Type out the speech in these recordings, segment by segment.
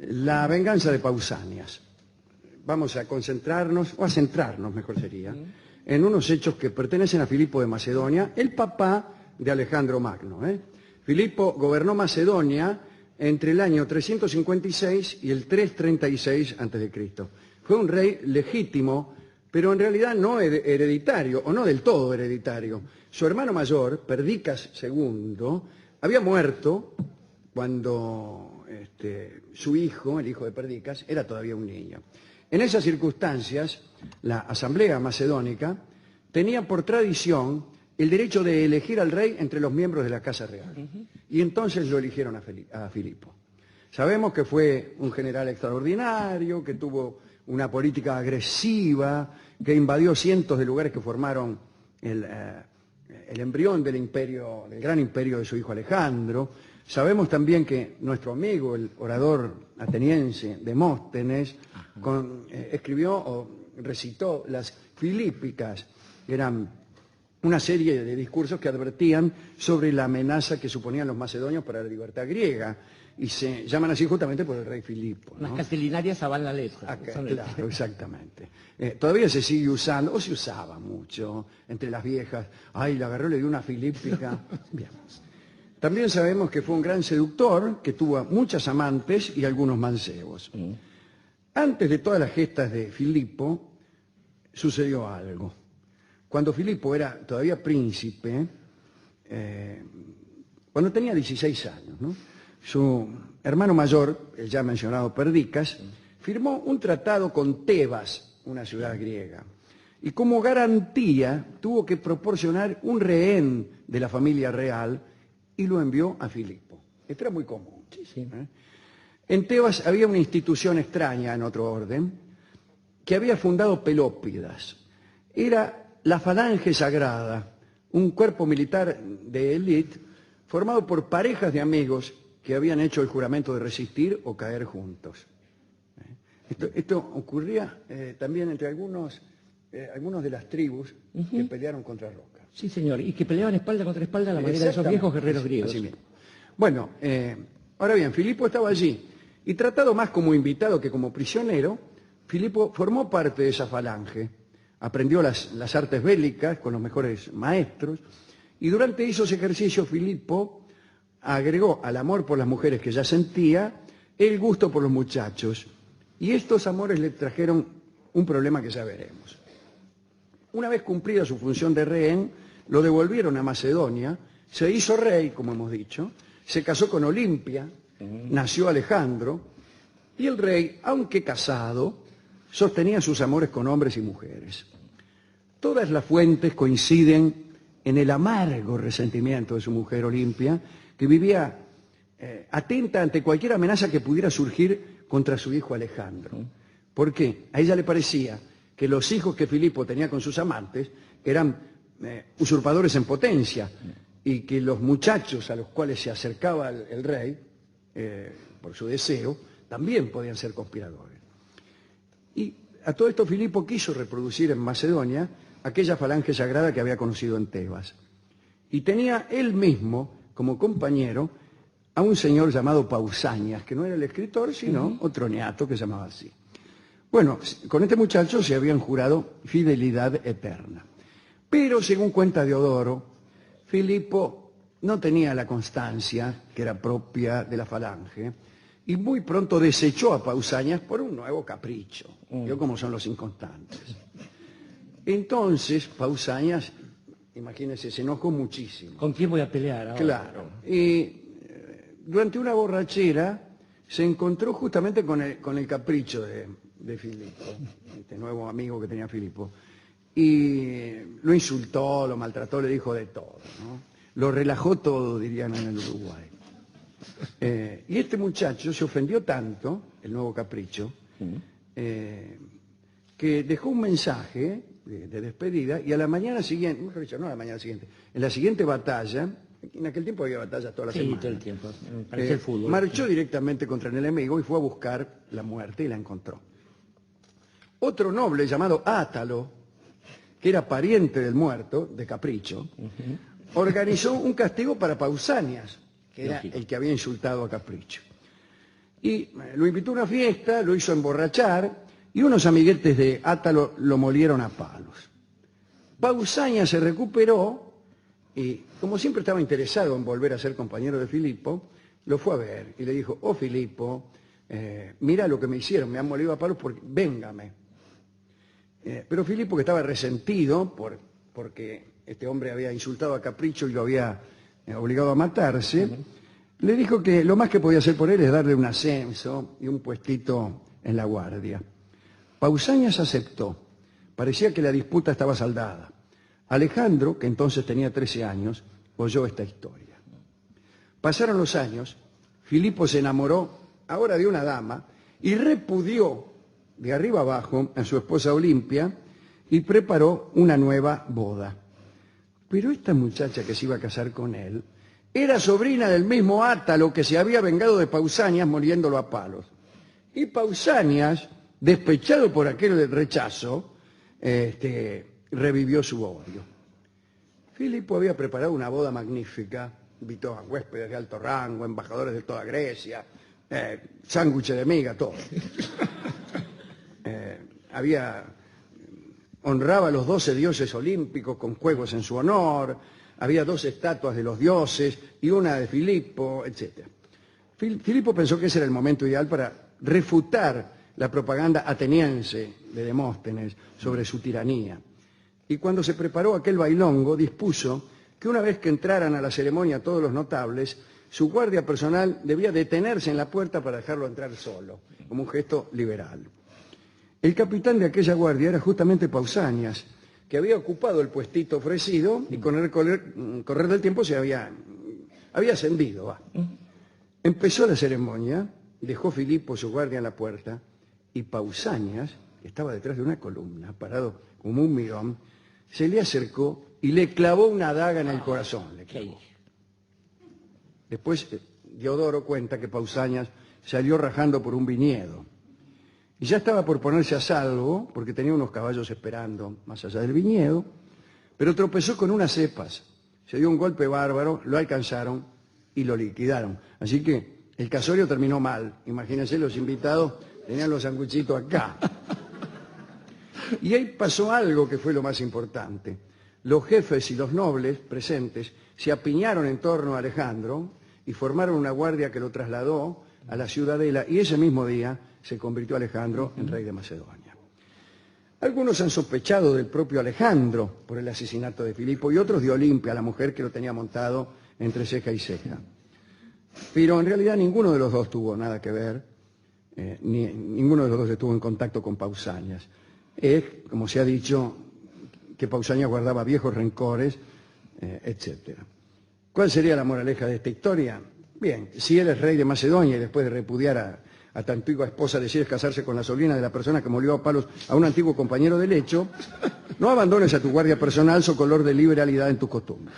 la venganza de Pausanias. Vamos a concentrarnos, o a centrarnos, mejor sería, en unos hechos que pertenecen a Filipo de Macedonia, el papá de Alejandro Magno. Filipo gobernó Macedonia entre el año 356 y el 336 a.C. Fue un rey legítimo, pero en realidad no hereditario, o no del todo hereditario. Su hermano mayor, Perdicas II, había muerto cuando su hijo, el hijo de Perdicas, era todavía un niño. En esas circunstancias, la Asamblea Macedónica tenía por tradición el derecho de elegir al rey entre los miembros de la Casa Real. Y entonces lo eligieron a Filipo. Sabemos que fue un general extraordinario, que tuvo una política agresiva, que invadió cientos de lugares que formaron el embrión del imperio, del gran imperio de su hijo Alejandro. Sabemos también que nuestro amigo, el orador ateniense Demóstenes, escribió o recitó las Filípicas, que eran una serie de discursos que advertían sobre la amenaza que suponían los macedonios para la libertad griega, y se llaman así justamente por el rey Filipo, ¿no? Las castellinarias a la letra. Claro, exactamente. Todavía se sigue usando, o se usaba mucho, entre las viejas. Ay, la agarró, le dio una filípica. Bien. También sabemos que fue un gran seductor, que tuvo muchas amantes y algunos mancebos. Antes de todas las gestas de Filipo, sucedió algo. Cuando Filipo era todavía príncipe, cuando tenía 16 años, ¿no? Su hermano mayor, el ya mencionado Perdicas, firmó un tratado con Tebas, una ciudad griega, y como garantía tuvo que proporcionar un rehén de la familia real y lo envió a Filipo. Esto era muy común. En Tebas había una institución extraña en otro orden que había fundado Pelópidas. Era la Falange Sagrada, un cuerpo militar de élite formado por parejas de amigos que habían hecho el juramento de resistir o caer juntos. Esto ocurría también entre algunos de las tribus que pelearon contra Roca. Sí, señor, y que peleaban espalda contra espalda a la manera de esos viejos guerreros griegos. Así mismo. Bueno, ahora bien, Filipo estaba allí, y tratado más como invitado que como prisionero, Filipo formó parte de esa falange, aprendió las artes bélicas con los mejores maestros, y durante esos ejercicios Filipo agregó al amor por las mujeres que ya sentía el gusto por los muchachos, y estos amores le trajeron un problema que ya veremos. Una vez cumplida su función de rehén, lo devolvieron a Macedonia, se hizo rey, como hemos dicho, se casó con Olimpia, nació Alejandro, y el rey, aunque casado, sostenía sus amores con hombres y mujeres. Todas las fuentes coinciden en el amargo resentimiento de su mujer Olimpia, que vivía atenta ante cualquier amenaza que pudiera surgir contra su hijo Alejandro. ¿Por qué? A ella le parecía que los hijos que Filipo tenía con sus amantes eran usurpadores en potencia, y que los muchachos a los cuales se acercaba el rey, por su deseo, también podían ser conspiradores. Y a todo esto Filipo quiso reproducir en Macedonia aquella falange sagrada que había conocido en Tebas. Y tenía él mismo como compañero a un señor llamado Pausanias, que no era el escritor, sino otro neato que se llamaba así. Bueno, con este muchacho se habían jurado fidelidad eterna. Pero, según cuenta Diodoro, Filipo no tenía la constancia que era propia de la falange, y muy pronto desechó a Pausanias por un nuevo capricho. Vio cómo son los inconstantes. Entonces, Pausanias, imagínense, se enojó muchísimo. ¿Con quién voy a pelear ahora? Claro. Y durante una borrachera se encontró justamente con el capricho de Filipo, este nuevo amigo que tenía Filipo. Y lo insultó, lo maltrató, le dijo de todo, ¿no? Lo relajó todo, dirían en el Uruguay. Y este muchacho se ofendió tanto, el nuevo capricho, que dejó un mensaje de despedida, y a la mañana siguiente, mejor dicho, no a la mañana siguiente, en la siguiente batalla, en aquel tiempo había batallas toda la semana. Todo el tiempo, parecía el fútbol. Marchó directamente contra el enemigo y fue a buscar la muerte y la encontró. Otro noble llamado Átalo, que era pariente del muerto, de Capricho, organizó un castigo para Pausanias, que era el que había insultado a Capricho. y lo invitó a una fiesta, lo hizo emborrachar y unos amiguetes de Átalo lo molieron a palos. Pausanias se recuperó y, como siempre estaba interesado en volver a ser compañero de Filipo, lo fue a ver y le dijo: oh Filipo, mira lo que me hicieron, me han molido a palos, véngame. Pero Filipo, que estaba resentido porque este hombre había insultado a Capricho y lo había obligado a matarse, le dijo que lo más que podía hacer por él es darle un ascenso y un puestito en la guardia. Pausanias aceptó. Parecía que la disputa estaba saldada. Alejandro, que entonces tenía 13 años, oyó esta historia. Pasaron los años, Filipo se enamoró ahora de una dama y repudió de arriba abajo a su esposa Olimpia y preparó una nueva boda. Pero esta muchacha que se iba a casar con él era sobrina del mismo Átalo que se había vengado de Pausanias moliéndolo a palos. Y Pausanias, despechado por aquel rechazo, revivió su odio. Filipo había preparado una boda magnífica, invitó a huéspedes de alto rango, embajadores de toda Grecia, sándwiches de miga, todo. Honraba a los 12 dioses olímpicos con juegos en su honor, había 2 estatuas de los dioses y una de Filipo, etc. Filipo pensó que ese era el momento ideal para refutar la propaganda ateniense de Demóstenes sobre su tiranía. Y cuando se preparó aquel bailongo, dispuso que una vez que entraran a la ceremonia todos los notables, su guardia personal debía detenerse en la puerta para dejarlo entrar solo, como un gesto liberal. El capitán de aquella guardia era justamente Pausanias, que había ocupado el puestito ofrecido y con el correr del tiempo se había ascendido. Empezó la ceremonia, dejó Filipo su guardia en la puerta y Pausanias, que estaba detrás de una columna, parado como un mirón, se le acercó y le clavó una daga en el corazón. Después Diodoro cuenta que Pausanias salió rajando por un viñedo. Y ya estaba por ponerse a salvo, porque tenía unos caballos esperando más allá del viñedo, pero tropezó con unas cepas. Se dio un golpe bárbaro, lo alcanzaron y lo liquidaron. Así que el casorio terminó mal. Imagínense, los invitados tenían los sanguchitos acá. Y ahí pasó algo que fue lo más importante. Los jefes y los nobles presentes se apiñaron en torno a Alejandro y formaron una guardia que lo trasladó a la ciudadela, y ese mismo día se convirtió Alejandro en rey de Macedonia. Algunos han sospechado del propio Alejandro por el asesinato de Filipo y otros de Olimpia, la mujer que lo tenía montado entre ceja y ceja. Pero en realidad ninguno de los dos tuvo nada que ver, ninguno de los dos estuvo en contacto con Pausanias. Es, como se ha dicho, que Pausanias guardaba viejos rencores, etc. ¿Cuál sería la moraleja de esta historia? Bien, si él es rey de Macedonia y después de repudiar a tu antigua esposa decides casarse con la sobrina de la persona que molió a palos a un antiguo compañero de lecho, no abandones a tu guardia personal so color de liberalidad en tus costumbres.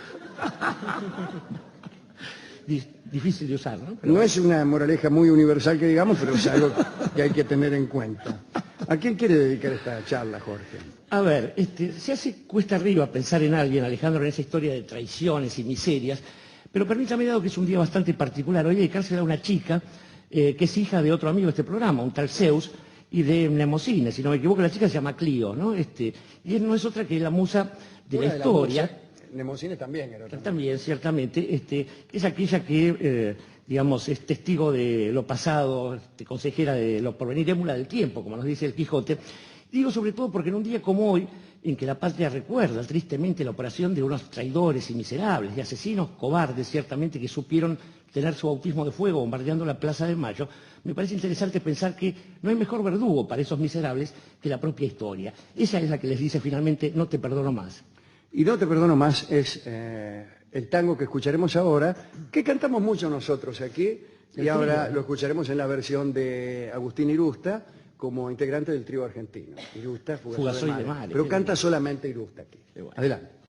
Difícil de usar, ¿no? No es una moraleja muy universal que digamos, pero es algo que hay que tener en cuenta. ¿A quién quiere dedicar esta charla, Jorge? A ver, se hace cuesta arriba pensar en alguien, Alejandro, en esa historia de traiciones y miserias, pero permítame, dado que es un día bastante particular, hoy dedicársela a una chica que es hija de otro amigo de este programa, un tal Zeus, y de Mnemosine, si no me equivoco, la chica se llama Clio, ¿no? Y él no es otra que la musa de la historia. Mnemosine también era otra. También, ciertamente, es aquella que, digamos, es testigo de lo pasado, consejera de lo porvenir, émula del tiempo, como nos dice el Quijote. Digo sobre todo porque en un día como hoy, en que la patria recuerda tristemente la operación de unos traidores y miserables, de asesinos cobardes, ciertamente, que supieron tener su bautismo de fuego bombardeando la Plaza de Mayo, me parece interesante pensar que no hay mejor verdugo para esos miserables que la propia historia. Esa es la que les dice finalmente, no te perdono más. Y no te perdono más es el tango que escucharemos ahora, que cantamos mucho nosotros aquí, y ahora lo escucharemos en la versión de Agustín Irusta, como integrante del trío argentino. Irusta, Fugasoy de Mare. Pero canta solamente Irusta aquí. Adelante.